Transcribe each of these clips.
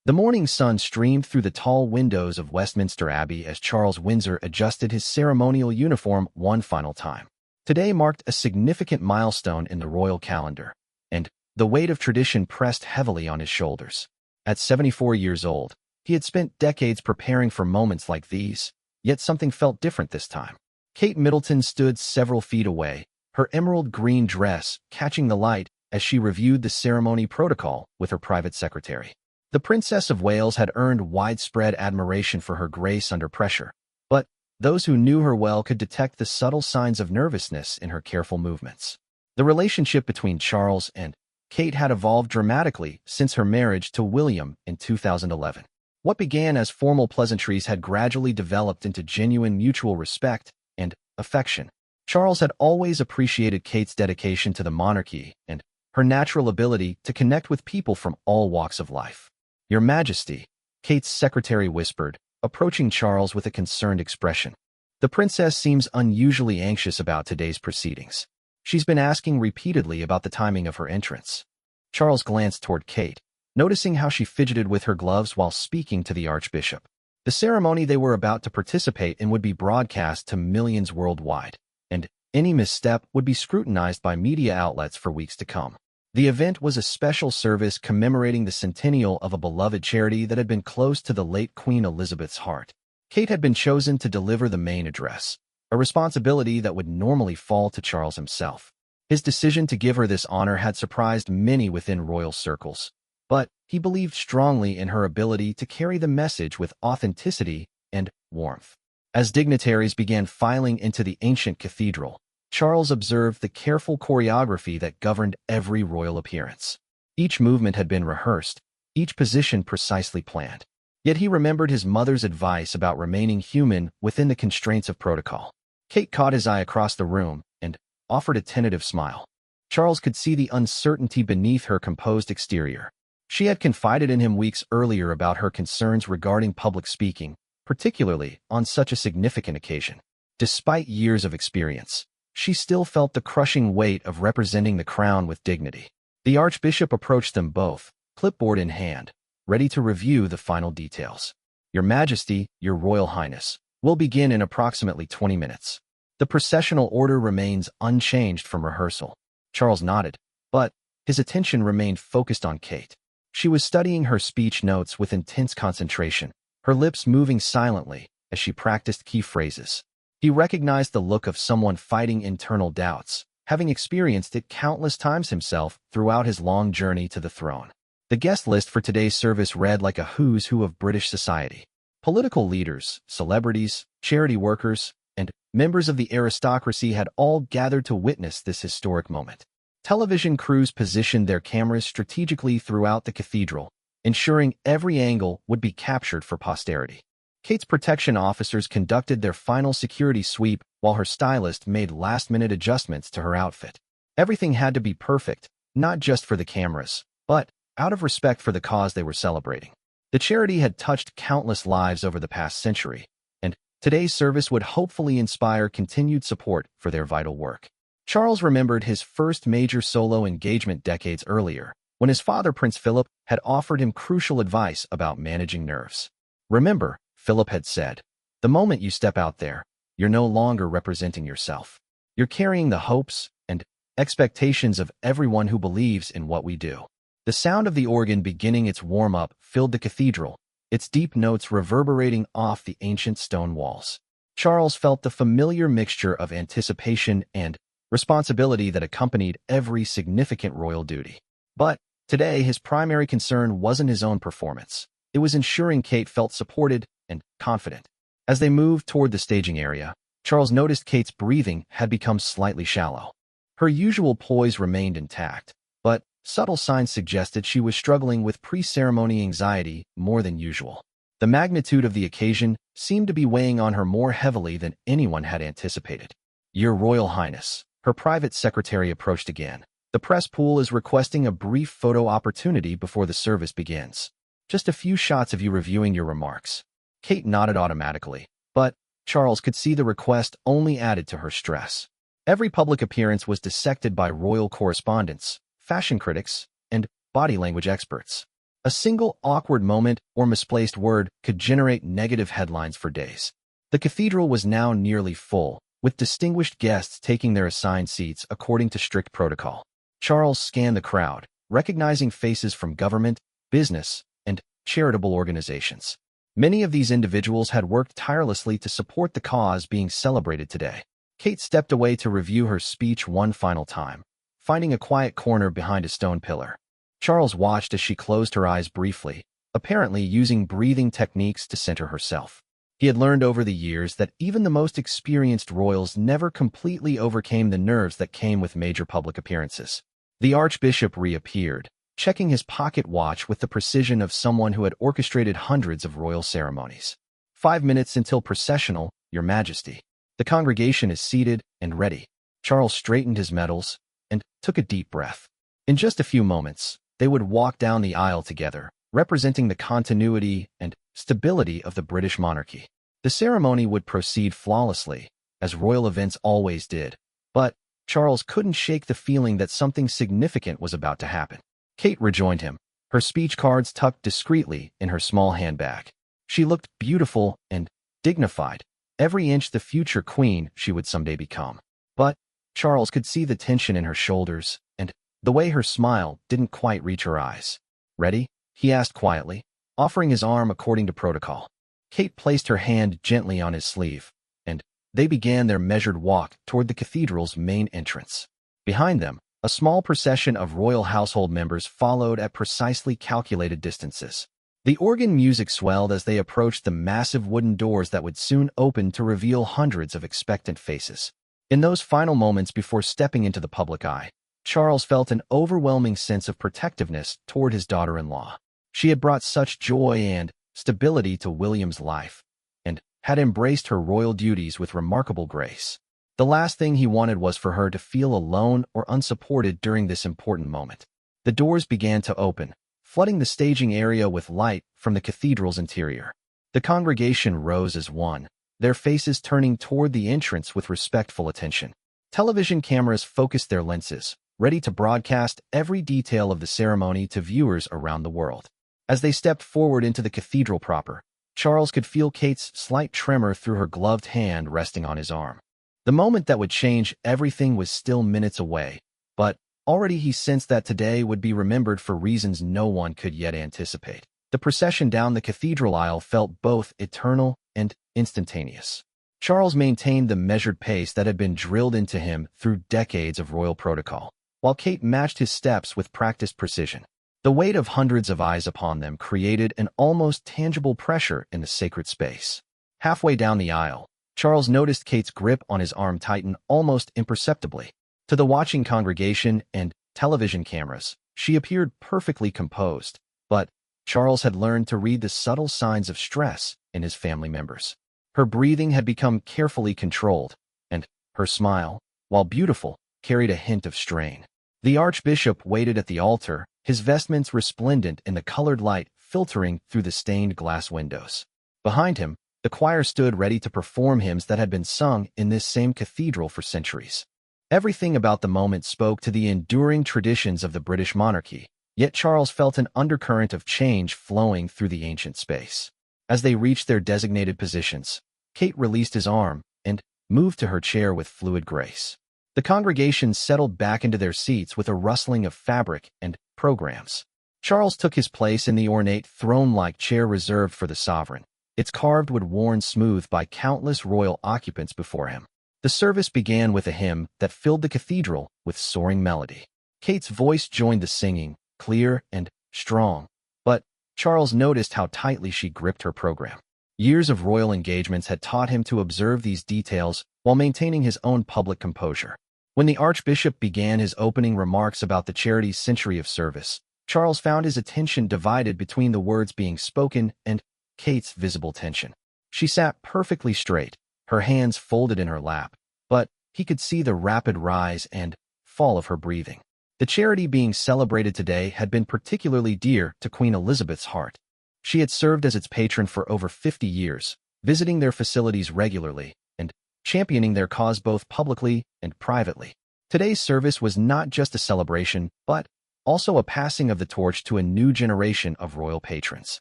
The morning sun streamed through the tall windows of Westminster Abbey as Charles Windsor adjusted his ceremonial uniform one final time. Today marked a significant milestone in the royal calendar, and the weight of tradition pressed heavily on his shoulders. At 74 years old, he had spent decades preparing for moments like these, yet something felt different this time. Kate Middleton stood several feet away, her emerald green dress catching the light as she reviewed the ceremony protocol with her private secretary. The Princess of Wales had earned widespread admiration for her grace under pressure, but those who knew her well could detect the subtle signs of nervousness in her careful movements. The relationship between Charles and Kate had evolved dramatically since her marriage to William in 2011. What began as formal pleasantries had gradually developed into genuine mutual respect and affection. Charles had always appreciated Kate's dedication to the monarchy and her natural ability to connect with people from all walks of life. "Your Majesty," Kate's secretary whispered, approaching Charles with a concerned expression. "The princess seems unusually anxious about today's proceedings. She's been asking repeatedly about the timing of her entrance." Charles glanced toward Kate, noticing how she fidgeted with her gloves while speaking to the Archbishop. The ceremony they were about to participate in would be broadcast to millions worldwide, and any misstep would be scrutinized by media outlets for weeks to come. The event was a special service commemorating the centennial of a beloved charity that had been close to the late Queen Elizabeth's heart. Kate had been chosen to deliver the main address, a responsibility that would normally fall to Charles himself. His decision to give her this honor had surprised many within royal circles, but he believed strongly in her ability to carry the message with authenticity and warmth. As dignitaries began filing into the ancient cathedral, Charles observed the careful choreography that governed every royal appearance. Each movement had been rehearsed, each position precisely planned. Yet he remembered his mother's advice about remaining human within the constraints of protocol. Kate caught his eye across the room and offered a tentative smile. Charles could see the uncertainty beneath her composed exterior. She had confided in him weeks earlier about her concerns regarding public speaking, particularly on such a significant occasion. Despite years of experience, she still felt the crushing weight of representing the crown with dignity. The Archbishop approached them both, clipboard in hand, ready to review the final details. "Your Majesty, Your Royal Highness, will begin in approximately 20 minutes. The processional order remains unchanged from rehearsal." Charles nodded, but his attention remained focused on Kate. She was studying her speech notes with intense concentration, her lips moving silently as she practiced key phrases. He recognized the look of someone fighting internal doubts, having experienced it countless times himself throughout his long journey to the throne. The guest list for today's service read like a who's who of British society. Political leaders, celebrities, charity workers, and members of the aristocracy had all gathered to witness this historic moment. Television crews positioned their cameras strategically throughout the cathedral, ensuring every angle would be captured for posterity. Kate's protection officers conducted their final security sweep while her stylist made last-minute adjustments to her outfit. Everything had to be perfect, not just for the cameras, but out of respect for the cause they were celebrating. The charity had touched countless lives over the past century, and today's service would hopefully inspire continued support for their vital work. Charles remembered his first major solo engagement decades earlier, when his father, Prince Philip, had offered him crucial advice about managing nerves. "Remember," Philip had said, "the moment you step out there, you're no longer representing yourself. You're carrying the hopes and expectations of everyone who believes in what we do." The sound of the organ beginning its warm-up filled the cathedral, its deep notes reverberating off the ancient stone walls. Charles felt the familiar mixture of anticipation and responsibility that accompanied every significant royal duty. But today, his primary concern wasn't his own performance. It was ensuring Kate felt supported and confident. As they moved toward the staging area, Charles noticed Kate's breathing had become slightly shallow. Her usual poise remained intact, but subtle signs suggested she was struggling with pre-ceremony anxiety more than usual. The magnitude of the occasion seemed to be weighing on her more heavily than anyone had anticipated. "Your Royal Highness," her private secretary approached again. "The press pool is requesting a brief photo opportunity before the service begins. Just a few shots of you reviewing your remarks." Kate nodded automatically, but Charles could see the request only added to her stress. Every public appearance was dissected by royal correspondents, fashion critics, and body language experts. A single awkward moment or misplaced word could generate negative headlines for days. The cathedral was now nearly full, with distinguished guests taking their assigned seats according to strict protocol. Charles scanned the crowd, recognizing faces from government, business, and charitable organizations. Many of these individuals had worked tirelessly to support the cause being celebrated today. Kate stepped away to review her speech one final time, finding a quiet corner behind a stone pillar. Charles watched as she closed her eyes briefly, apparently using breathing techniques to center herself. He had learned over the years that even the most experienced royals never completely overcame the nerves that came with major public appearances. The Archbishop reappeared, checking his pocket watch with the precision of someone who had orchestrated hundreds of royal ceremonies. 5 minutes until processional, Your Majesty. The congregation is seated and ready. Charles straightened his medals and took a deep breath. In just a few moments, they would walk down the aisle together, representing the continuity and stability of the British monarchy. The ceremony would proceed flawlessly, as royal events always did, but Charles couldn't shake the feeling that something significant was about to happen. Kate rejoined him, her speech cards tucked discreetly in her small handbag. She looked beautiful and dignified, every inch the future queen she would someday become. But Charles could see the tension in her shoulders and the way her smile didn't quite reach her eyes. "Ready?" he asked quietly, offering his arm according to protocol. Kate placed her hand gently on his sleeve, and they began their measured walk toward the cathedral's main entrance. Behind them, a small procession of royal household members followed at precisely calculated distances. The organ music swelled as they approached the massive wooden doors that would soon open to reveal hundreds of expectant faces. In those final moments before stepping into the public eye, Charles felt an overwhelming sense of protectiveness toward his daughter-in-law. She had brought such joy and stability to William's life, and had embraced her royal duties with remarkable grace. The last thing he wanted was for her to feel alone or unsupported during this important moment. The doors began to open, flooding the staging area with light from the cathedral's interior. The congregation rose as one, their faces turning toward the entrance with respectful attention. Television cameras focused their lenses, ready to broadcast every detail of the ceremony to viewers around the world. As they stepped forward into the cathedral proper, Charles could feel Kate's slight tremor through her gloved hand resting on his arm. The moment that would change everything was still minutes away, but already he sensed that today would be remembered for reasons no one could yet anticipate. The procession down the cathedral aisle felt both eternal and instantaneous. Charles maintained the measured pace that had been drilled into him through decades of royal protocol, while Kate matched his steps with practiced precision. The weight of hundreds of eyes upon them created an almost tangible pressure in the sacred space. Halfway down the aisle, Charles noticed Kate's grip on his arm tighten almost imperceptibly. To the watching congregation and television cameras, she appeared perfectly composed, but Charles had learned to read the subtle signs of stress in his family members. Her breathing had become carefully controlled, and her smile, while beautiful, carried a hint of strain. The Archbishop waited at the altar, his vestments resplendent in the colored light filtering through the stained glass windows. Behind him, the choir stood ready to perform hymns that had been sung in this same cathedral for centuries. Everything about the moment spoke to the enduring traditions of the British monarchy, yet Charles felt an undercurrent of change flowing through the ancient space. As they reached their designated positions, Kate released his arm and moved to her chair with fluid grace. The congregation settled back into their seats with a rustling of fabric and programs. Charles took his place in the ornate throne-like chair reserved for the sovereign, its carved wood worn smooth by countless royal occupants before him. The service began with a hymn that filled the cathedral with soaring melody. Kate's voice joined the singing, clear and strong, but Charles noticed how tightly she gripped her program. Years of royal engagements had taught him to observe these details while maintaining his own public composure. When the Archbishop began his opening remarks about the charity's century of service, Charles found his attention divided between the words being spoken and Kate's visible tension. She sat perfectly straight, her hands folded in her lap, but he could see the rapid rise and fall of her breathing. The charity being celebrated today had been particularly dear to Queen Elizabeth's heart. She had served as its patron for over 50 years, visiting their facilities regularly and championing their cause both publicly and privately. Today's service was not just a celebration, but also a passing of the torch to a new generation of royal patrons.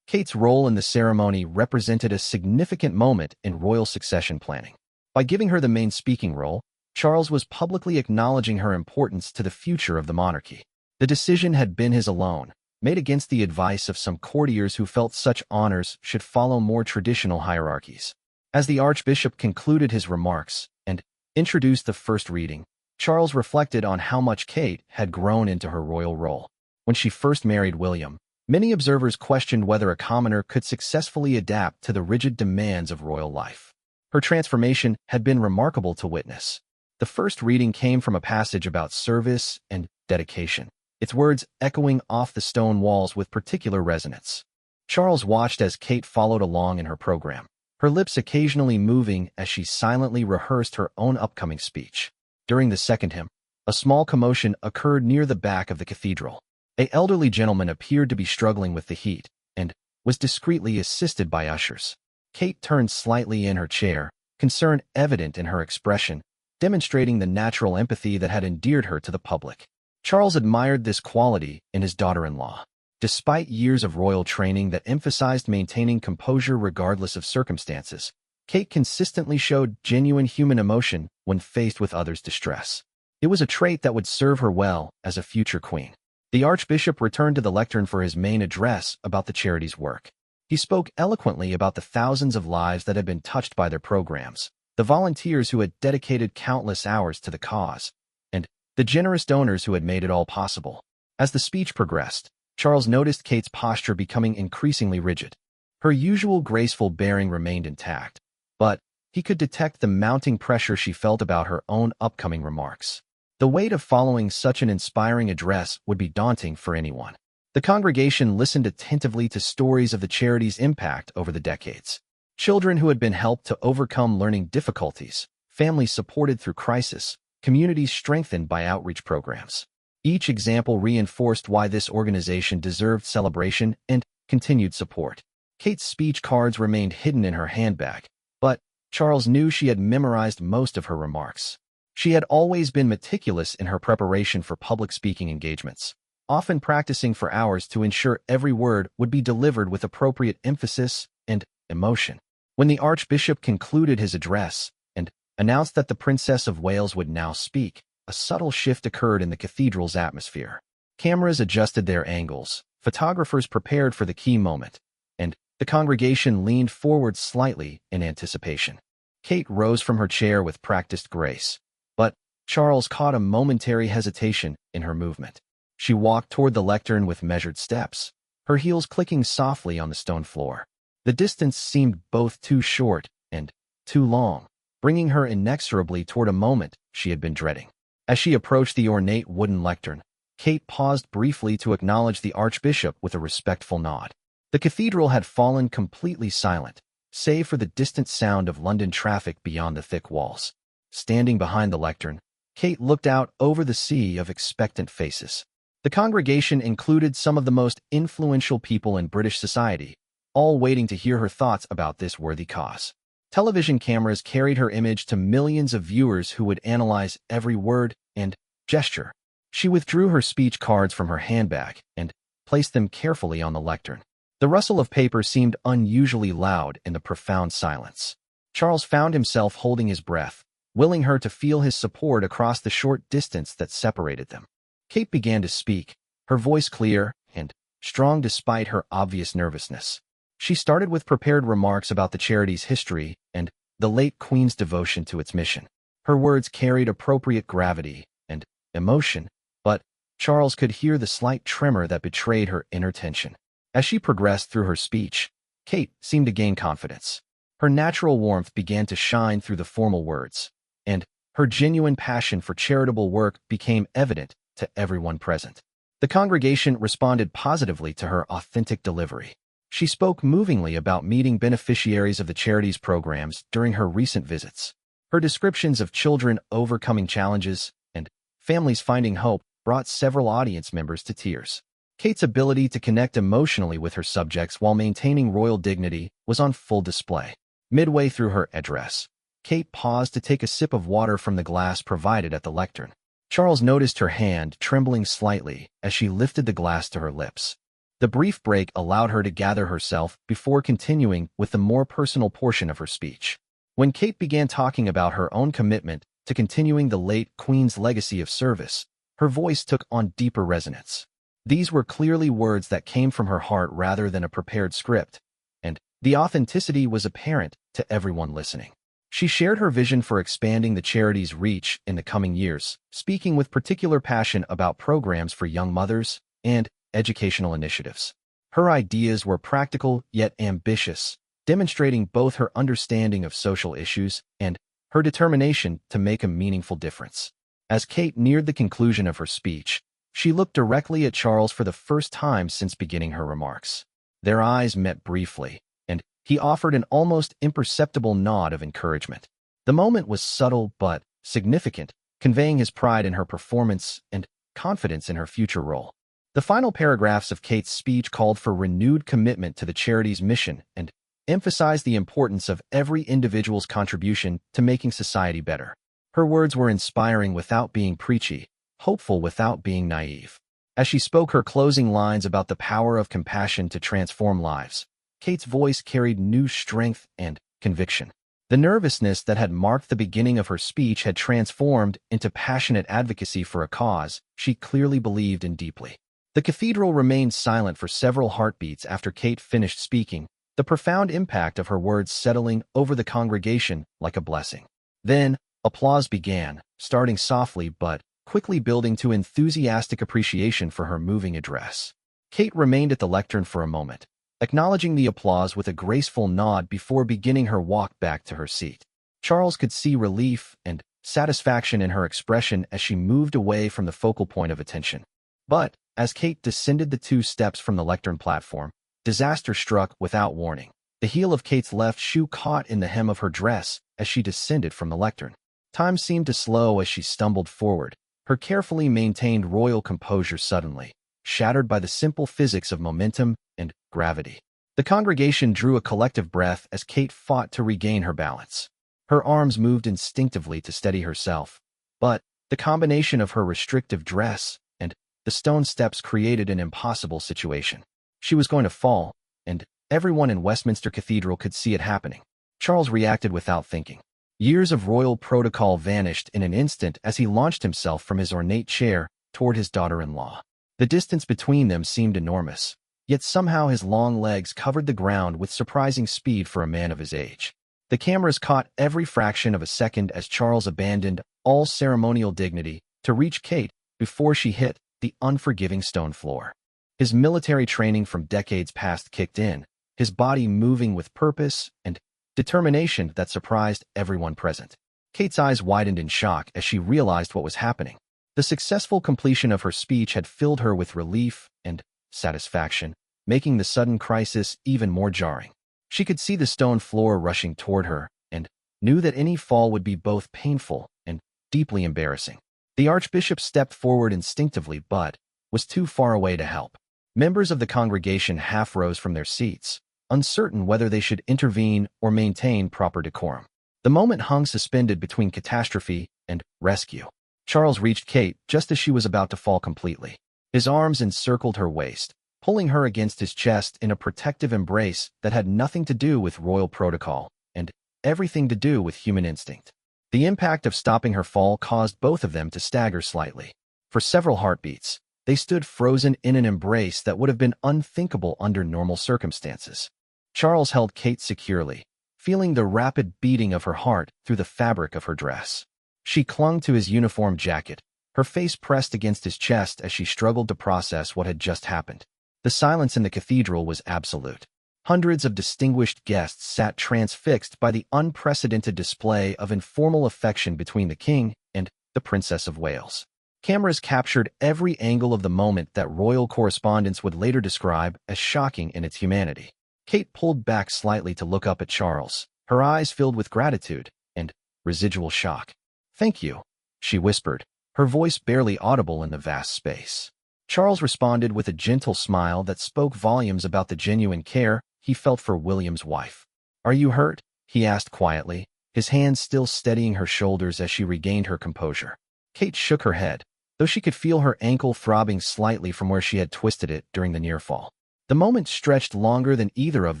Kate's role in the ceremony represented a significant moment in royal succession planning. By giving her the main speaking role, Charles was publicly acknowledging her importance to the future of the monarchy. The decision had been his alone, made against the advice of some courtiers who felt such honors should follow more traditional hierarchies. As the Archbishop concluded his remarks and introduced the first reading, Charles reflected on how much Kate had grown into her royal role. When she first married William, many observers questioned whether a commoner could successfully adapt to the rigid demands of royal life. Her transformation had been remarkable to witness. The first reading came from a passage about service and dedication, its words echoing off the stone walls with particular resonance. Charles watched as Kate followed along in her program, her lips occasionally moving as she silently rehearsed her own upcoming speech. During the second hymn, a small commotion occurred near the back of the cathedral. An elderly gentleman appeared to be struggling with the heat and was discreetly assisted by ushers. Kate turned slightly in her chair, concern evident in her expression, demonstrating the natural empathy that had endeared her to the public. Charles admired this quality in his daughter-in-law. Despite years of royal training that emphasized maintaining composure regardless of circumstances, Kate consistently showed genuine human emotion when faced with others' distress. It was a trait that would serve her well as a future queen. The Archbishop returned to the lectern for his main address about the charity's work. He spoke eloquently about the thousands of lives that had been touched by their programs, the volunteers who had dedicated countless hours to the cause, and the generous donors who had made it all possible. As the speech progressed, Charles noticed Kate's posture becoming increasingly rigid. Her usual graceful bearing remained intact, but he could detect the mounting pressure she felt about her own upcoming remarks. The weight of following such an inspiring address would be daunting for anyone. The congregation listened attentively to stories of the charity's impact over the decades. Children who had been helped to overcome learning difficulties, families supported through crisis, communities strengthened by outreach programs. Each example reinforced why this organization deserved celebration and continued support. Kate's speech cards remained hidden in her handbag, but Charles knew she had memorized most of her remarks. She had always been meticulous in her preparation for public speaking engagements, often practicing for hours to ensure every word would be delivered with appropriate emphasis and emotion. When the Archbishop concluded his address and announced that the Princess of Wales would now speak, a subtle shift occurred in the cathedral's atmosphere. Cameras adjusted their angles, photographers prepared for the key moment, and the congregation leaned forward slightly in anticipation. Kate rose from her chair with practiced grace, but Charles caught a momentary hesitation in her movement. She walked toward the lectern with measured steps, her heels clicking softly on the stone floor. The distance seemed both too short and too long, bringing her inexorably toward a moment she had been dreading. As she approached the ornate wooden lectern, Kate paused briefly to acknowledge the Archbishop with a respectful nod. The cathedral had fallen completely silent, save for the distant sound of London traffic beyond the thick walls. Standing behind the lectern, Kate looked out over the sea of expectant faces. The congregation included some of the most influential people in British society, all waiting to hear her thoughts about this worthy cause. Television cameras carried her image to millions of viewers who would analyze every word and gesture. She withdrew her speech cards from her handbag and placed them carefully on the lectern. The rustle of paper seemed unusually loud in the profound silence. Charles found himself holding his breath, willing her to feel his support across the short distance that separated them. Kate began to speak, her voice clear and strong despite her obvious nervousness. She started with prepared remarks about the charity's history and the late Queen's devotion to its mission. Her words carried appropriate gravity and emotion, but Charles could hear the slight tremor that betrayed her inner tension. As she progressed through her speech, Kate seemed to gain confidence. Her natural warmth began to shine through the formal words, and her genuine passion for charitable work became evident to everyone present. The congregation responded positively to her authentic delivery. She spoke movingly about meeting beneficiaries of the charity's programs during her recent visits. Her descriptions of children overcoming challenges and families finding hope brought several audience members to tears. Kate's ability to connect emotionally with her subjects while maintaining royal dignity was on full display. Midway through her address, Kate paused to take a sip of water from the glass provided at the lectern. Charles noticed her hand trembling slightly as she lifted the glass to her lips. The brief break allowed her to gather herself before continuing with the more personal portion of her speech. When Kate began talking about her own commitment to continuing the late Queen's legacy of service, her voice took on deeper resonance. These were clearly words that came from her heart rather than a prepared script, and the authenticity was apparent to everyone listening. She shared her vision for expanding the charity's reach in the coming years, speaking with particular passion about programs for young mothers and educational initiatives. Her ideas were practical yet ambitious, demonstrating both her understanding of social issues and her determination to make a meaningful difference. As Kate neared the conclusion of her speech, she looked directly at Charles for the first time since beginning her remarks. Their eyes met briefly, and he offered an almost imperceptible nod of encouragement. The moment was subtle but significant, conveying his pride in her performance and confidence in her future role. The final paragraphs of Kate's speech called for renewed commitment to the charity's mission and emphasized the importance of every individual's contribution to making society better. Her words were inspiring without being preachy, hopeful without being naive. As she spoke her closing lines about the power of compassion to transform lives, Kate's voice carried new strength and conviction. The nervousness that had marked the beginning of her speech had transformed into passionate advocacy for a cause she clearly believed in deeply. The cathedral remained silent for several heartbeats after Kate finished speaking, the profound impact of her words settling over the congregation like a blessing. Then, applause began, starting softly but quickly building to enthusiastic appreciation for her moving address. Kate remained at the lectern for a moment, acknowledging the applause with a graceful nod before beginning her walk back to her seat. Charles could see relief and satisfaction in her expression as she moved away from the focal point of attention. But, as Kate descended the 2 steps from the lectern platform, disaster struck without warning. The heel of Kate's left shoe caught in the hem of her dress as she descended from the lectern. Time seemed to slow as she stumbled forward, her carefully maintained royal composure suddenly shattered by the simple physics of momentum and gravity. The congregation drew a collective breath as Kate fought to regain her balance. Her arms moved instinctively to steady herself, but the combination of her restrictive dress and the stone steps created an impossible situation. She was going to fall, and everyone in Westminster Cathedral could see it happening. Charles reacted without thinking. Years of royal protocol vanished in an instant as he launched himself from his ornate chair toward his daughter-in-law. The distance between them seemed enormous, yet somehow his long legs covered the ground with surprising speed for a man of his age. The cameras caught every fraction of a second as Charles abandoned all ceremonial dignity to reach Kate before she hit the unforgiving stone floor. His military training from decades past kicked in, his body moving with purpose and determination that surprised everyone present. Kate's eyes widened in shock as she realized what was happening. The successful completion of her speech had filled her with relief and satisfaction, making the sudden crisis even more jarring. She could see the stone floor rushing toward her and knew that any fall would be both painful and deeply embarrassing. The Archbishop stepped forward instinctively but was too far away to help. Members of the congregation half rose from their seats, uncertain whether they should intervene or maintain proper decorum. The moment hung suspended between catastrophe and rescue. Charles reached Kate just as she was about to fall completely. His arms encircled her waist, pulling her against his chest in a protective embrace that had nothing to do with royal protocol and everything to do with human instinct. The impact of stopping her fall caused both of them to stagger slightly. For several heartbeats, they stood frozen in an embrace that would have been unthinkable under normal circumstances. Charles held Kate securely, feeling the rapid beating of her heart through the fabric of her dress. She clung to his uniform jacket, her face pressed against his chest as she struggled to process what had just happened. The silence in the cathedral was absolute. Hundreds of distinguished guests sat transfixed by the unprecedented display of informal affection between the king and the Princess of Wales. Cameras captured every angle of the moment that royal correspondents would later describe as shocking in its humanity. Kate pulled back slightly to look up at Charles, her eyes filled with gratitude and residual shock. "Thank you," she whispered, her voice barely audible in the vast space. Charles responded with a gentle smile that spoke volumes about the genuine care he felt for William's wife. "Are you hurt?" he asked quietly, his hands still steadying her shoulders as she regained her composure. Kate shook her head, though she could feel her ankle throbbing slightly from where she had twisted it during the near fall. The moment stretched longer than either of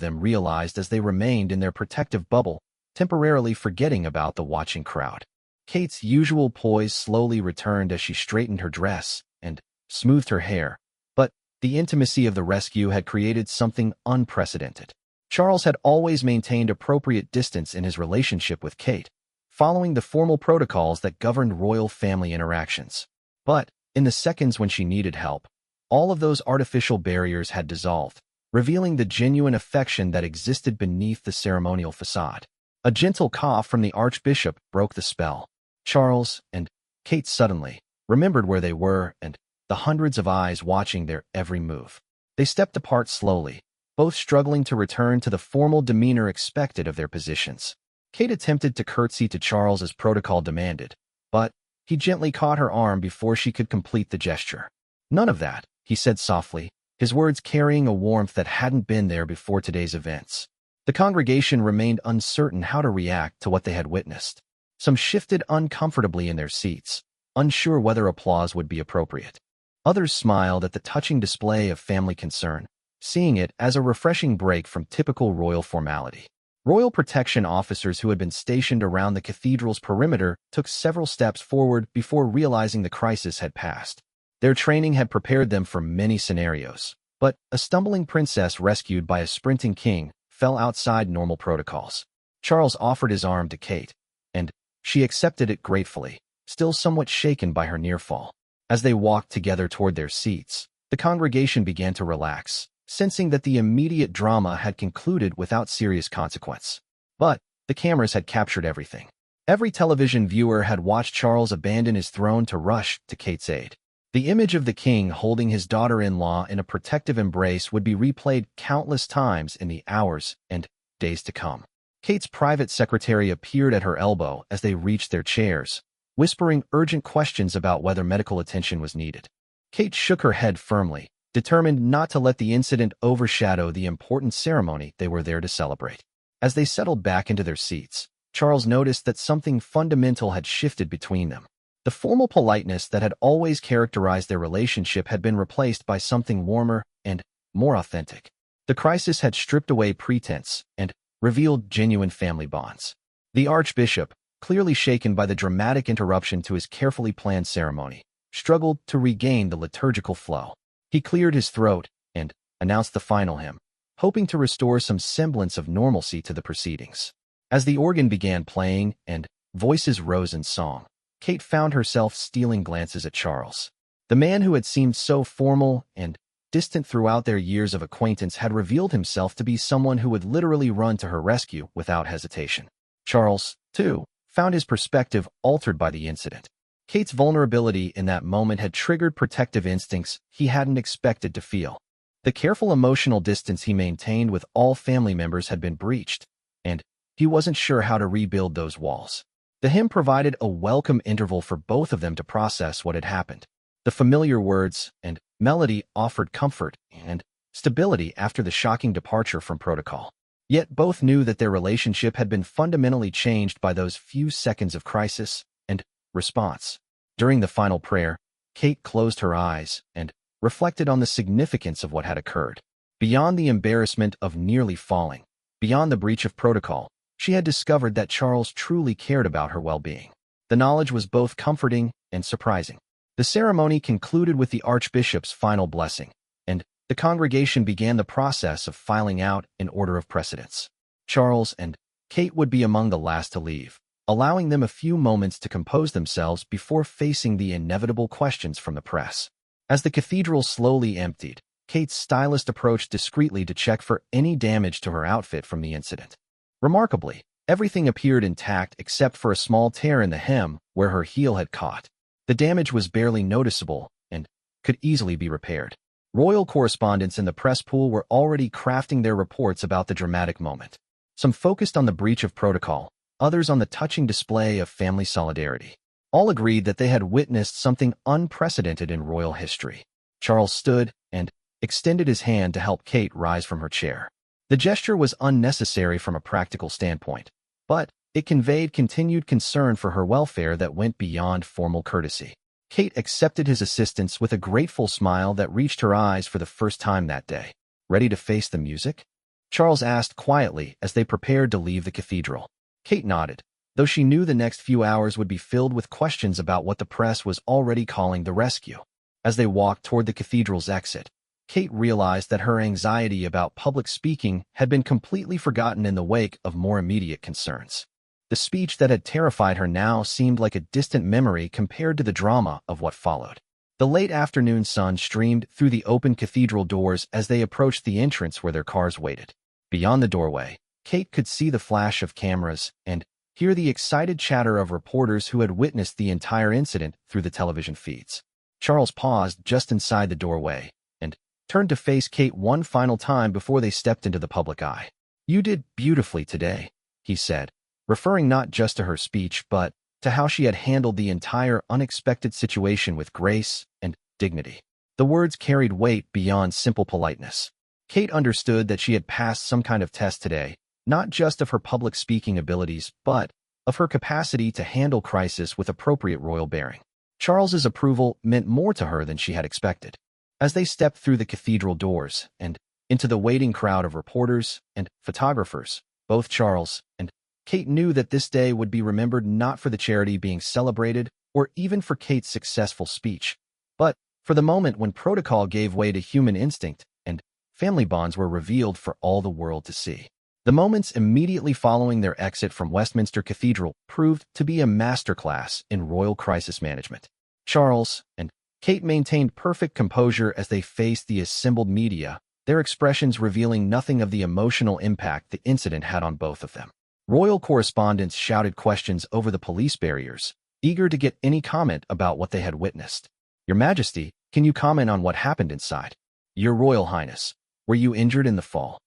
them realized as they remained in their protective bubble, temporarily forgetting about the watching crowd. Kate's usual poise slowly returned as she straightened her dress and smoothed her hair, but the intimacy of the rescue had created something unprecedented. Charles had always maintained appropriate distance in his relationship with Kate, following the formal protocols that governed royal family interactions. But, in the seconds when she needed help, all of those artificial barriers had dissolved, revealing the genuine affection that existed beneath the ceremonial facade. A gentle cough from the Archbishop broke the spell. Charles and Kate suddenly remembered where they were and the hundreds of eyes watching their every move. They stepped apart slowly, both struggling to return to the formal demeanor expected of their positions. Kate attempted to curtsy to Charles as protocol demanded, but he gently caught her arm before she could complete the gesture. "None of that," he said softly, his words carrying a warmth that hadn't been there before today's events. The congregation remained uncertain how to react to what they had witnessed. Some shifted uncomfortably in their seats, unsure whether applause would be appropriate. Others smiled at the touching display of family concern, seeing it as a refreshing break from typical royal formality. Royal protection officers who had been stationed around the cathedral's perimeter took several steps forward before realizing the crisis had passed. Their training had prepared them for many scenarios, but a stumbling princess rescued by a sprinting king fell outside normal protocols. Charles offered his arm to Kate, and she accepted it gratefully, still somewhat shaken by her near fall. As they walked together toward their seats, the congregation began to relax, sensing that the immediate drama had concluded without serious consequence. But the cameras had captured everything. Every television viewer had watched Charles abandon his throne to rush to Kate's aid. The image of the king holding his daughter-in-law in a protective embrace would be replayed countless times in the hours and days to come. Kate's private secretary appeared at her elbow as they reached their chairs, whispering urgent questions about whether medical attention was needed. Kate shook her head firmly, determined not to let the incident overshadow the important ceremony they were there to celebrate. As they settled back into their seats, Charles noticed that something fundamental had shifted between them. The formal politeness that had always characterized their relationship had been replaced by something warmer and more authentic. The crisis had stripped away pretense and revealed genuine family bonds. The Archbishop, clearly shaken by the dramatic interruption to his carefully planned ceremony, struggled to regain the liturgical flow. He cleared his throat and announced the final hymn, hoping to restore some semblance of normalcy to the proceedings. As the organ began playing and voices rose in song, Kate found herself stealing glances at Charles. The man who had seemed so formal and distant throughout their years of acquaintance had revealed himself to be someone who would literally run to her rescue without hesitation. Charles, too, found his perspective altered by the incident. Kate's vulnerability in that moment had triggered protective instincts he hadn't expected to feel. The careful emotional distance he maintained with all family members had been breached, and he wasn't sure how to rebuild those walls. The hymn provided a welcome interval for both of them to process what had happened. The familiar words and melody offered comfort and stability after the shocking departure from protocol. Yet both knew that their relationship had been fundamentally changed by those few seconds of crisis and response. During the final prayer, Kate closed her eyes and reflected on the significance of what had occurred. Beyond the embarrassment of nearly falling, beyond the breach of protocol, she had discovered that Charles truly cared about her well-being. The knowledge was both comforting and surprising. The ceremony concluded with the Archbishop's final blessing, and the congregation began the process of filing out in order of precedence. Charles and Kate would be among the last to leave, allowing them a few moments to compose themselves before facing the inevitable questions from the press. As the cathedral slowly emptied, Kate's stylist approached discreetly to check for any damage to her outfit from the incident. Remarkably, everything appeared intact except for a small tear in the hem where her heel had caught. The damage was barely noticeable and could easily be repaired. Royal correspondents in the press pool were already crafting their reports about the dramatic moment. Some focused on the breach of protocol, others on the touching display of family solidarity. All agreed that they had witnessed something unprecedented in royal history. Charles stood and extended his hand to help Kate rise from her chair. The gesture was unnecessary from a practical standpoint, but it conveyed continued concern for her welfare that went beyond formal courtesy. Kate accepted his assistance with a grateful smile that reached her eyes for the first time that day. Ready to face the music? Charles asked quietly as they prepared to leave the cathedral. Kate nodded, though she knew the next few hours would be filled with questions about what the press was already calling the rescue. As they walked toward the cathedral's exit, Kate realized that her anxiety about public speaking had been completely forgotten in the wake of more immediate concerns. The speech that had terrified her now seemed like a distant memory compared to the drama of what followed. The late afternoon sun streamed through the open cathedral doors as they approached the entrance where their cars waited. Beyond the doorway, Kate could see the flash of cameras and hear the excited chatter of reporters who had witnessed the entire incident through the television feeds. Charles paused just inside the doorway and turned to face Kate one final time before they stepped into the public eye. "You did beautifully today," he said, referring not just to her speech but to how she had handled the entire unexpected situation with grace and dignity. The words carried weight beyond simple politeness. Kate understood that she had passed some kind of test today, not just of her public speaking abilities, but of her capacity to handle crisis with appropriate royal bearing. Charles's approval meant more to her than she had expected. As they stepped through the cathedral doors and into the waiting crowd of reporters and photographers, both Charles and Kate knew that this day would be remembered not for the charity being celebrated or even for Kate's successful speech, but for the moment when protocol gave way to human instinct and family bonds were revealed for all the world to see. The moments immediately following their exit from Westminster Cathedral proved to be a masterclass in royal crisis management. Charles and Kate maintained perfect composure as they faced the assembled media, their expressions revealing nothing of the emotional impact the incident had on both of them. Royal correspondents shouted questions over the police barriers, eager to get any comment about what they had witnessed. "Your Majesty, can you comment on what happened inside?" "Your Royal Highness, were you injured in the fall?"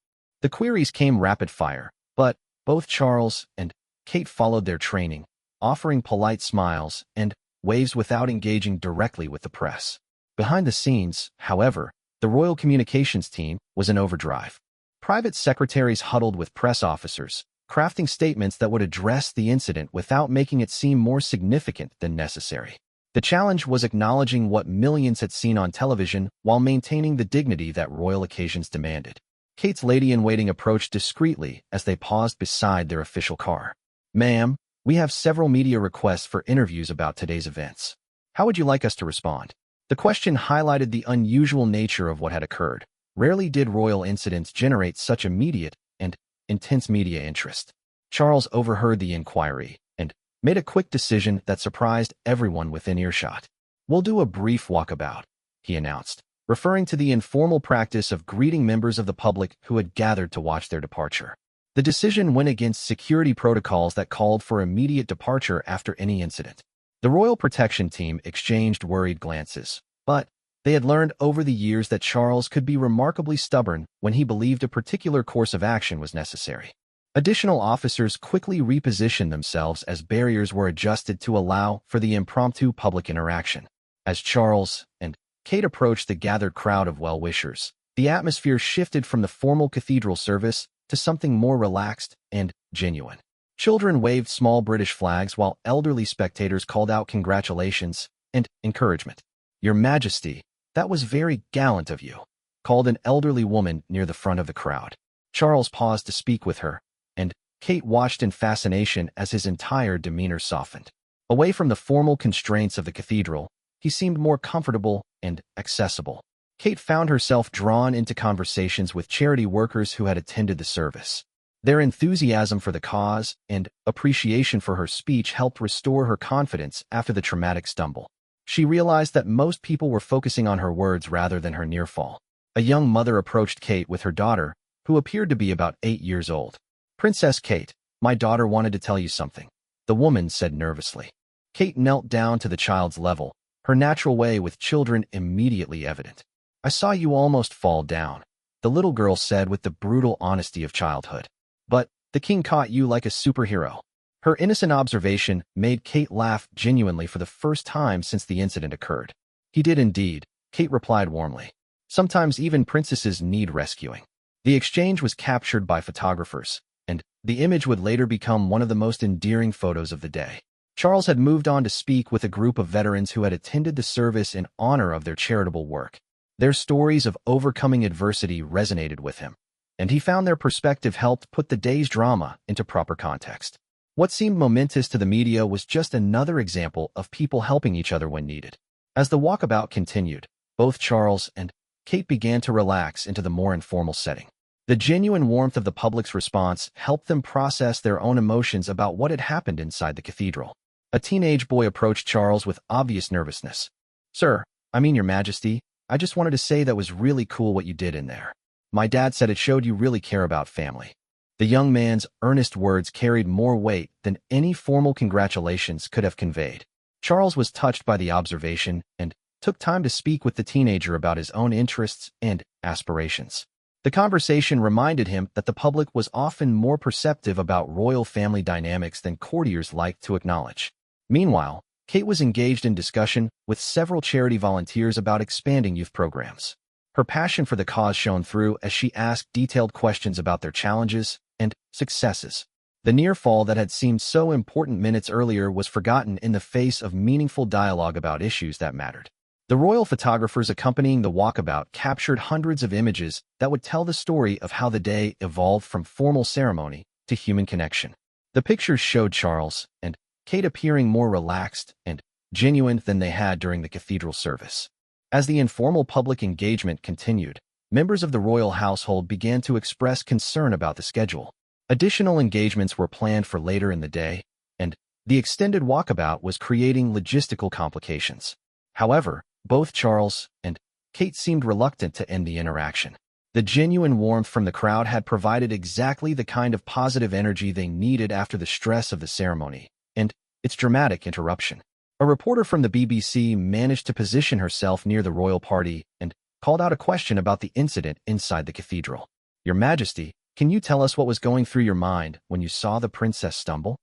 The queries came rapid fire, but both Charles and Kate followed their training, offering polite smiles and waves without engaging directly with the press. Behind the scenes, however, the royal communications team was in overdrive. Private secretaries huddled with press officers, crafting statements that would address the incident without making it seem more significant than necessary. The challenge was acknowledging what millions had seen on television while maintaining the dignity that royal occasions demanded. Kate's lady-in-waiting approached discreetly as they paused beside their official car. "Ma'am, we have several media requests for interviews about today's events. How would you like us to respond?" The question highlighted the unusual nature of what had occurred. Rarely did royal incidents generate such immediate and intense media interest. Charles overheard the inquiry and made a quick decision that surprised everyone within earshot. "We'll do a brief walkabout," he announced, referring to the informal practice of greeting members of the public who had gathered to watch their departure. The decision went against security protocols that called for immediate departure after any incident. The Royal Protection Team exchanged worried glances, but they had learned over the years that Charles could be remarkably stubborn when he believed a particular course of action was necessary. Additional officers quickly repositioned themselves as barriers were adjusted to allow for the impromptu public interaction. As Charles and Kate approached the gathered crowd of well-wishers, the atmosphere shifted from the formal cathedral service to something more relaxed and genuine. Children waved small British flags while elderly spectators called out congratulations and encouragement. "Your Majesty, that was very gallant of you," called an elderly woman near the front of the crowd. Charles paused to speak with her, and Kate watched in fascination as his entire demeanor softened. Away from the formal constraints of the cathedral, he seemed more comfortable and accessible. Kate found herself drawn into conversations with charity workers who had attended the service. Their enthusiasm for the cause and appreciation for her speech helped restore her confidence after the traumatic stumble. She realized that most people were focusing on her words rather than her near fall. A young mother approached Kate with her daughter, who appeared to be about 8 years old. "Princess Kate, my daughter wanted to tell you something," the woman said nervously. Kate knelt down to the child's level, her natural way with children immediately evident. "I saw you almost fall down," the little girl said with the brutal honesty of childhood. "But the king caught you like a superhero." Her innocent observation made Kate laugh genuinely for the first time since the incident occurred. "He did indeed," Kate replied warmly. "Sometimes even princesses need rescuing." The exchange was captured by photographers, and the image would later become one of the most endearing photos of the day. Charles had moved on to speak with a group of veterans who had attended the service in honor of their charitable work. Their stories of overcoming adversity resonated with him, and he found their perspective helped put the day's drama into proper context. What seemed momentous to the media was just another example of people helping each other when needed. As the walkabout continued, both Charles and Kate began to relax into the more informal setting. The genuine warmth of the public's response helped them process their own emotions about what had happened inside the cathedral. A teenage boy approached Charles with obvious nervousness. "Sir, Your Majesty, I just wanted to say that was really cool what you did in there. My dad said it showed you really care about family." The young man's earnest words carried more weight than any formal congratulations could have conveyed. Charles was touched by the observation and took time to speak with the teenager about his own interests and aspirations. The conversation reminded him that the public was often more perceptive about royal family dynamics than courtiers liked to acknowledge. Meanwhile, Kate was engaged in discussion with several charity volunteers about expanding youth programs. Her passion for the cause shone through as she asked detailed questions about their challenges and successes. The near fall that had seemed so important minutes earlier was forgotten in the face of meaningful dialogue about issues that mattered. The royal photographers accompanying the walkabout captured hundreds of images that would tell the story of how the day evolved from formal ceremony to human connection. The pictures showed Charles and Kate appearing more relaxed and genuine than they had during the cathedral service. As the informal public engagement continued, members of the royal household began to express concern about the schedule. Additional engagements were planned for later in the day, and the extended walkabout was creating logistical complications. However, both Charles and Kate seemed reluctant to end the interaction. The genuine warmth from the crowd had provided exactly the kind of positive energy they needed after the stress of the ceremony and its dramatic interruption. A reporter from the BBC managed to position herself near the royal party and called out a question about the incident inside the cathedral. "Your Majesty, can you tell us what was going through your mind when you saw the princess stumble?"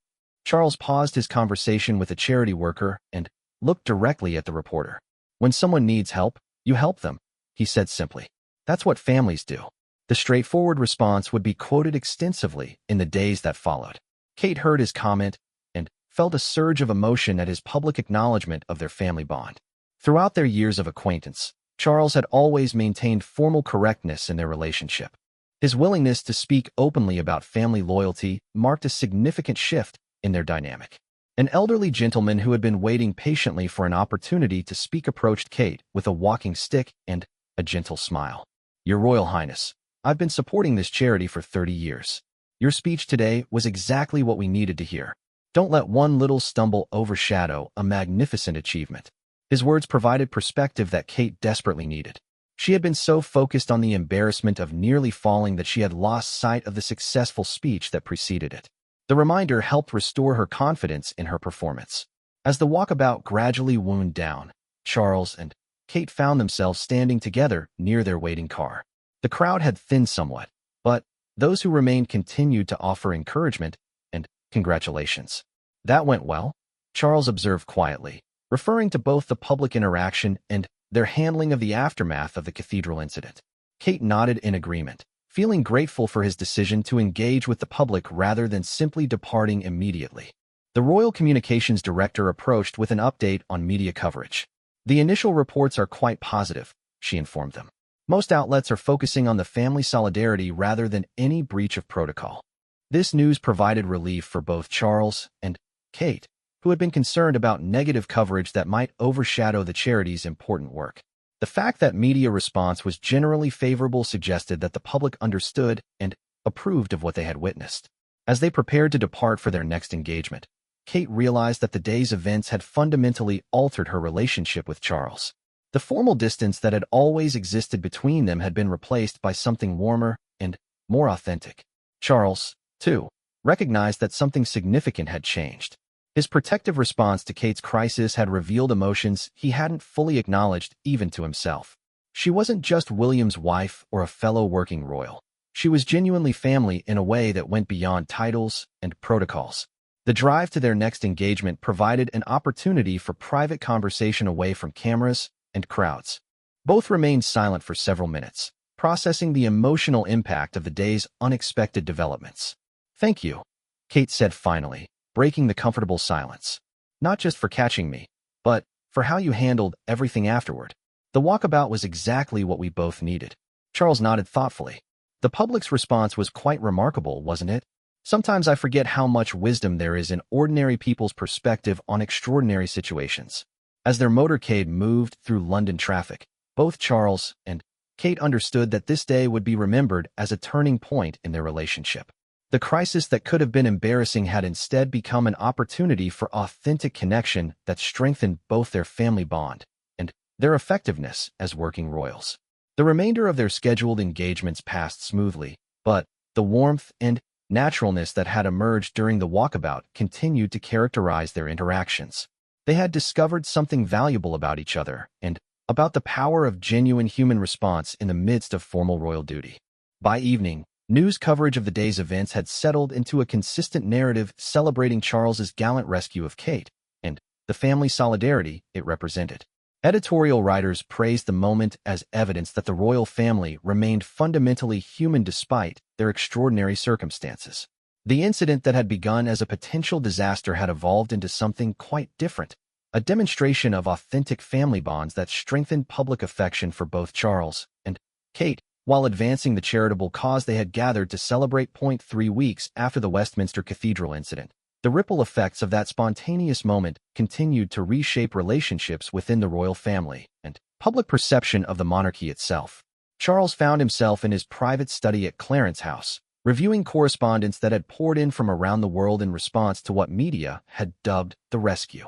Charles paused his conversation with a charity worker and looked directly at the reporter. "When someone needs help, you help them," he said simply. "That's what families do." The straightforward response would be quoted extensively in the days that followed. Kate heard his comment and felt a surge of emotion at his public acknowledgement of their family bond. Throughout their years of acquaintance, Charles had always maintained formal correctness in their relationship. His willingness to speak openly about family loyalty marked a significant shift in their dynamic. An elderly gentleman who had been waiting patiently for an opportunity to speak approached Kate with a walking stick and a gentle smile. "Your Royal Highness, I've been supporting this charity for 30 years. Your speech today was exactly what we needed to hear. Don't let one little stumble overshadow a magnificent achievement." His words provided perspective that Kate desperately needed. She had been so focused on the embarrassment of nearly falling that she had lost sight of the successful speech that preceded it. The reminder helped restore her confidence in her performance. As the walkabout gradually wound down, Charles and Kate found themselves standing together near their waiting car. The crowd had thinned somewhat, but those who remained continued to offer encouragement and congratulations. "That went well," Charles observed quietly, referring to both the public interaction and their handling of the aftermath of the cathedral incident. Kate nodded in agreement, feeling grateful for his decision to engage with the public rather than simply departing immediately. The Royal Communications Director approached with an update on media coverage. "The initial reports are quite positive," she informed them. "Most outlets are focusing on the family solidarity rather than any breach of protocol." This news provided relief for both Charles and Kate, who had been concerned about negative coverage that might overshadow the charity's important work. The fact that media response was generally favorable suggested that the public understood and approved of what they had witnessed. As they prepared to depart for their next engagement, Kate realized that the day's events had fundamentally altered her relationship with Charles. The formal distance that had always existed between them had been replaced by something warmer and more authentic. Charles, too, recognized that something significant had changed. His protective response to Kate's crisis had revealed emotions he hadn't fully acknowledged even to himself. She wasn't just William's wife or a fellow working royal. She was genuinely family in a way that went beyond titles and protocols. The drive to their next engagement provided an opportunity for private conversation away from cameras and crowds. Both remained silent for several minutes, processing the emotional impact of the day's unexpected developments. "Thank you," Kate said finally, breaking the comfortable silence. not just for catching me, but for how you handled everything afterward. The walkabout was exactly what we both needed. Charles nodded thoughtfully. The public's response was quite remarkable, wasn't it? Sometimes I forget how much wisdom there is in ordinary people's perspective on extraordinary situations. As their motorcade moved through London traffic, both Charles and Kate understood that this day would be remembered as a turning point in their relationship. The crisis that could have been embarrassing had instead become an opportunity for authentic connection that strengthened both their family bond and their effectiveness as working royals. The remainder of their scheduled engagements passed smoothly, but the warmth and naturalness that had emerged during the walkabout continued to characterize their interactions. They had discovered something valuable about each other and about the power of genuine human response in the midst of formal royal duty. By evening, news coverage of the day's events had settled into a consistent narrative celebrating Charles's gallant rescue of Kate and the family solidarity it represented. Editorial writers praised the moment as evidence that the royal family remained fundamentally human despite their extraordinary circumstances. The incident that had begun as a potential disaster had evolved into something quite different, a demonstration of authentic family bonds that strengthened public affection for both Charles and Kate, while advancing the charitable cause they had gathered to celebrate. 3 weeks after the Westminster Cathedral incident, the ripple effects of that spontaneous moment continued to reshape relationships within the royal family and public perception of the monarchy itself. Charles found himself in his private study at Clarence House, reviewing correspondence that had poured in from around the world in response to what media had dubbed the rescue.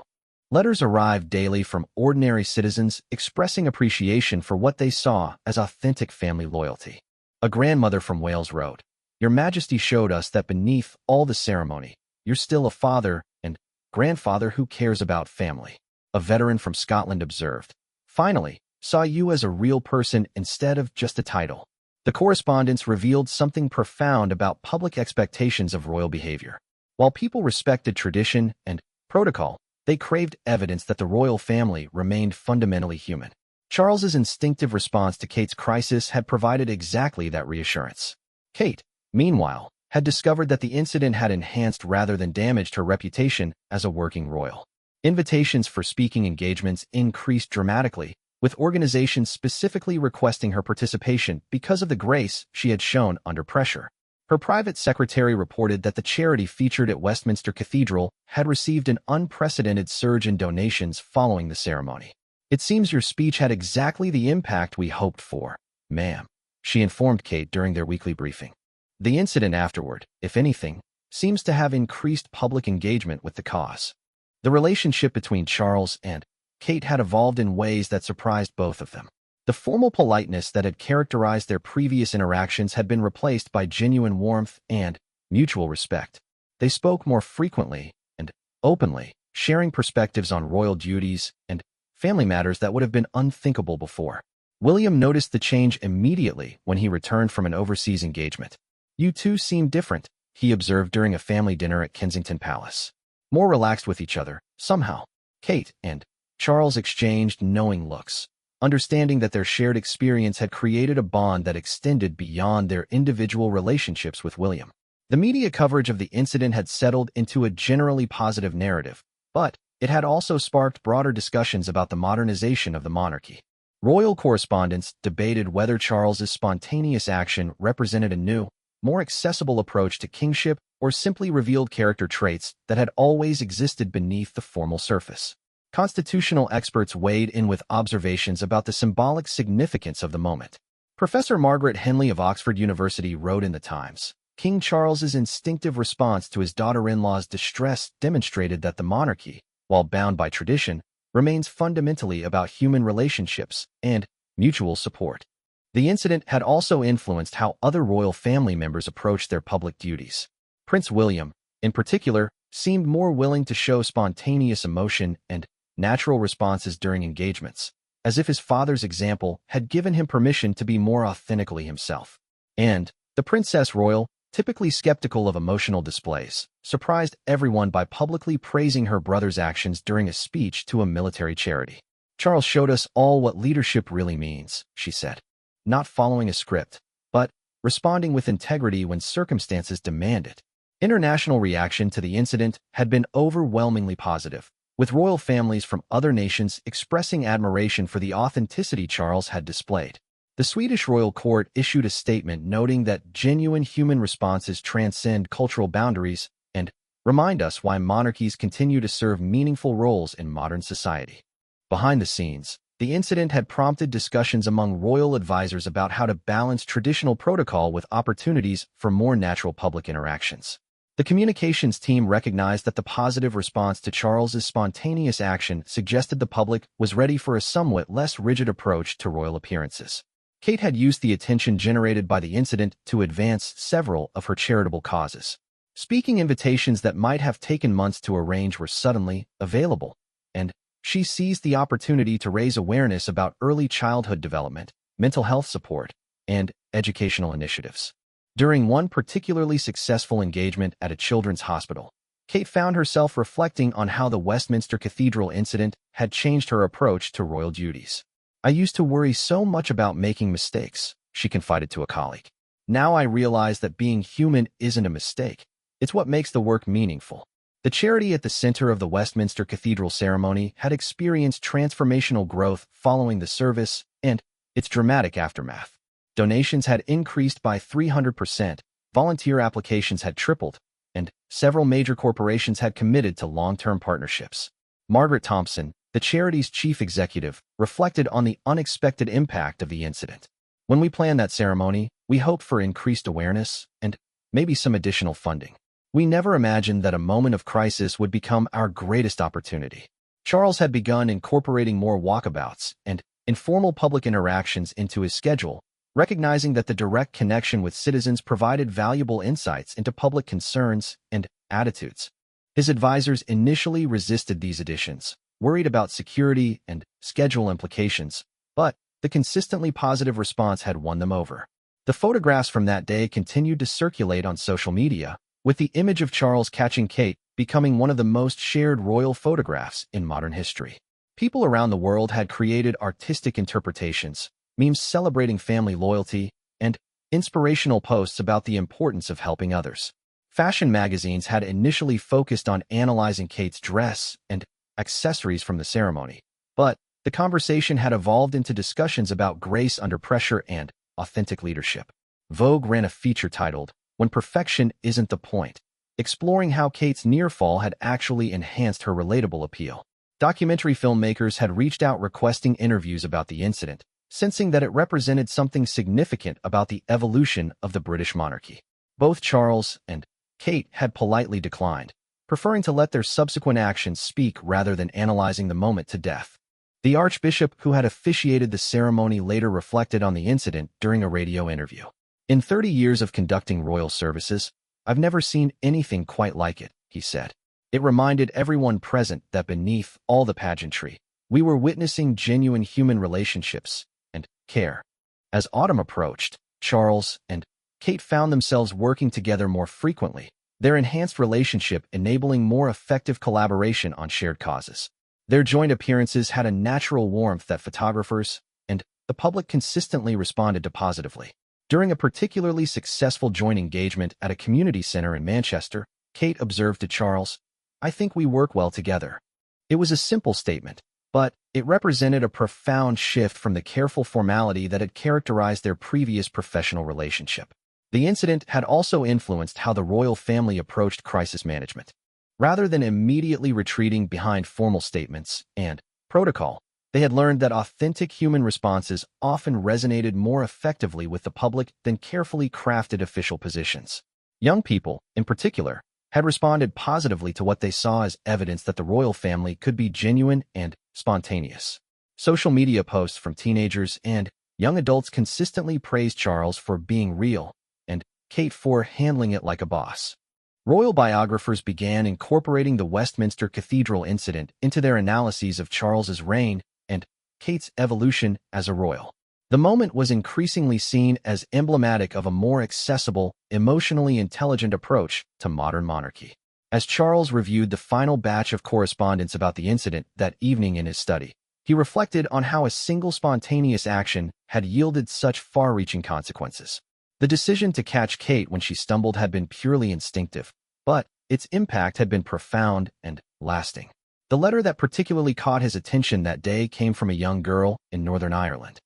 Letters arrived daily from ordinary citizens expressing appreciation for what they saw as authentic family loyalty. A grandmother from Wales wrote, "Your Majesty showed us that beneath all the ceremony, you're still a father and grandfather who cares about family." A veteran from Scotland observed, "Finally, saw you as a real person instead of just a title." The correspondence revealed something profound about public expectations of royal behavior. While people respected tradition and protocol, they craved evidence that the royal family remained fundamentally human. Charles's instinctive response to Kate's crisis had provided exactly that reassurance. Kate, meanwhile, had discovered that the incident had enhanced rather than damaged her reputation as a working royal. Invitations for speaking engagements increased dramatically, with organizations specifically requesting her participation because of the grace she had shown under pressure. Her private secretary reported that the charity featured at Westminster Cathedral had received an unprecedented surge in donations following the ceremony. "It seems your speech had exactly the impact we hoped for, ma'am," she informed Kate during their weekly briefing. The incident afterward, if anything, seems to have increased public engagement with the cause. The relationship between Charles and Kate had evolved in ways that surprised both of them. The formal politeness that had characterized their previous interactions had been replaced by genuine warmth and mutual respect. They spoke more frequently and openly, sharing perspectives on royal duties and family matters that would have been unthinkable before. William noticed the change immediately when he returned from an overseas engagement. "You two seem different," he observed during a family dinner at Kensington Palace. "More relaxed with each other, somehow." Kate and Charles exchanged knowing looks, understanding that their shared experience had created a bond that extended beyond their individual relationships with William. The media coverage of the incident had settled into a generally positive narrative, but it had also sparked broader discussions about the modernization of the monarchy. Royal correspondents debated whether Charles's spontaneous action represented a new, more accessible approach to kingship or simply revealed character traits that had always existed beneath the formal surface. Constitutional experts weighed in with observations about the symbolic significance of the moment. Professor Margaret Henley of Oxford University wrote in the Times, "King Charles's instinctive response to his daughter-in-law's distress demonstrated that the monarchy, while bound by tradition, remains fundamentally about human relationships and mutual support." The incident had also influenced how other royal family members approached their public duties. Prince William, in particular, seemed more willing to show spontaneous emotion and natural responses during engagements, as if his father's example had given him permission to be more authentically himself. And the Princess Royal, typically skeptical of emotional displays, surprised everyone by publicly praising her brother's actions during a speech to a military charity. "Charles showed us all what leadership really means," she said. "Not following a script, but responding with integrity when circumstances demand it." International reaction to the incident had been overwhelmingly positive, with royal families from other nations expressing admiration for the authenticity Charles had displayed. The Swedish royal court issued a statement noting that genuine human responses transcend cultural boundaries and remind us why monarchies continue to serve meaningful roles in modern society. Behind the scenes, the incident had prompted discussions among royal advisors about how to balance traditional protocol with opportunities for more natural public interactions. The communications team recognized that the positive response to Charles's spontaneous action suggested the public was ready for a somewhat less rigid approach to royal appearances. Kate had used the attention generated by the incident to advance several of her charitable causes. Speaking invitations that might have taken months to arrange were suddenly available, and she seized the opportunity to raise awareness about early childhood development, mental health support, and educational initiatives. During one particularly successful engagement at a children's hospital, Kate found herself reflecting on how the Westminster Cathedral incident had changed her approach to royal duties. "I used to worry so much about making mistakes," she confided to a colleague. "Now I realize that being human isn't a mistake. It's what makes the work meaningful." The charity at the center of the Westminster Cathedral ceremony had experienced transformational growth following the service and its dramatic aftermath. Donations had increased by 300%, volunteer applications had tripled, and several major corporations had committed to long-term partnerships. Margaret Thompson, the charity's chief executive, reflected on the unexpected impact of the incident. "When we planned that ceremony, we hoped for increased awareness and maybe some additional funding. We never imagined that a moment of crisis would become our greatest opportunity." Charles had begun incorporating more walkabouts and informal public interactions into his schedule, recognizing that the direct connection with citizens provided valuable insights into public concerns and attitudes. His advisors initially resisted these additions, worried about security and schedule implications, but the consistently positive response had won them over. The photographs from that day continued to circulate on social media, with the image of Charles catching Kate becoming one of the most shared royal photographs in modern history. People around the world had created artistic interpretations, memes celebrating family loyalty, and inspirational posts about the importance of helping others. Fashion magazines had initially focused on analyzing Kate's dress and accessories from the ceremony, but the conversation had evolved into discussions about grace under pressure and authentic leadership. Vogue ran a feature titled, "When Perfection Isn't the Point," exploring how Kate's near fall had actually enhanced her relatable appeal. Documentary filmmakers had reached out requesting interviews about the incident, sensing that it represented something significant about the evolution of the British monarchy. Both Charles and Kate had politely declined, preferring to let their subsequent actions speak rather than analyzing the moment to death. The Archbishop who had officiated the ceremony later reflected on the incident during a radio interview. "In 30 years of conducting royal services, I've never seen anything quite like it," he said. "It reminded everyone present that beneath all the pageantry, we were witnessing genuine human relationships and care." As autumn approached, Charles and Kate found themselves working together more frequently, their enhanced relationship enabling more effective collaboration on shared causes. Their joint appearances had a natural warmth that photographers and the public consistently responded to positively. During a particularly successful joint engagement at a community center in Manchester, Kate observed to Charles, "I think we work well together." It was a simple statement, but it represented a profound shift from the careful formality that had characterized their previous professional relationship. The incident had also influenced how the royal family approached crisis management. Rather than immediately retreating behind formal statements and protocol, they had learned that authentic human responses often resonated more effectively with the public than carefully crafted official positions. Young people, in particular, had responded positively to what they saw as evidence that the royal family could be genuine and spontaneous. Social media posts from teenagers and young adults consistently praised Charles for being real and Kate for handling it like a boss. Royal biographers began incorporating the Westminster Cathedral incident into their analyses of Charles's reign and Kate's evolution as a royal. The moment was increasingly seen as emblematic of a more accessible, emotionally intelligent approach to modern monarchy. As Charles reviewed the final batch of correspondence about the incident that evening in his study, he reflected on how a single spontaneous action had yielded such far-reaching consequences. The decision to catch Kate when she stumbled had been purely instinctive, but its impact had been profound and lasting. The letter that particularly caught his attention that day came from a young girl in Northern Ireland.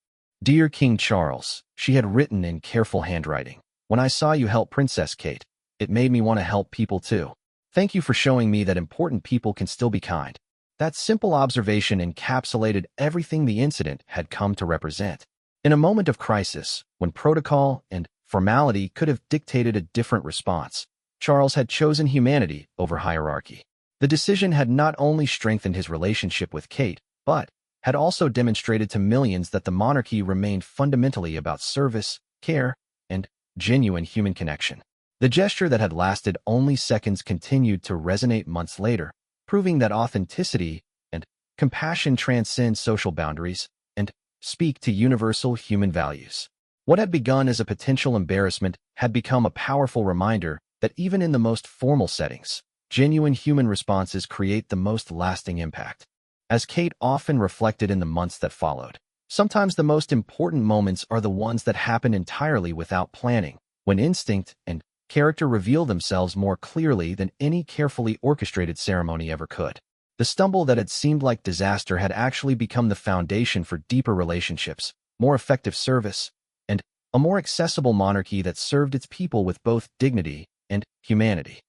"Dear King Charles," she had written in careful handwriting, "when I saw you help Princess Kate, it made me want to help people too. Thank you for showing me that important people can still be kind." That simple observation encapsulated everything the incident had come to represent. In a moment of crisis, when protocol and formality could have dictated a different response, Charles had chosen humanity over hierarchy. The decision had not only strengthened his relationship with Kate, but had also demonstrated to millions that the monarchy remained fundamentally about service, care, and genuine human connection. The gesture that had lasted only seconds continued to resonate months later, proving that authenticity and compassion transcend social boundaries and speak to universal human values. What had begun as a potential embarrassment had become a powerful reminder that even in the most formal settings, genuine human responses create the most lasting impact. As Kate often reflected in the months that followed, sometimes the most important moments are the ones that happen entirely without planning, when instinct and character reveal themselves more clearly than any carefully orchestrated ceremony ever could. The stumble that had seemed like disaster had actually become the foundation for deeper relationships, more effective service, and a more accessible monarchy that served its people with both dignity and humanity.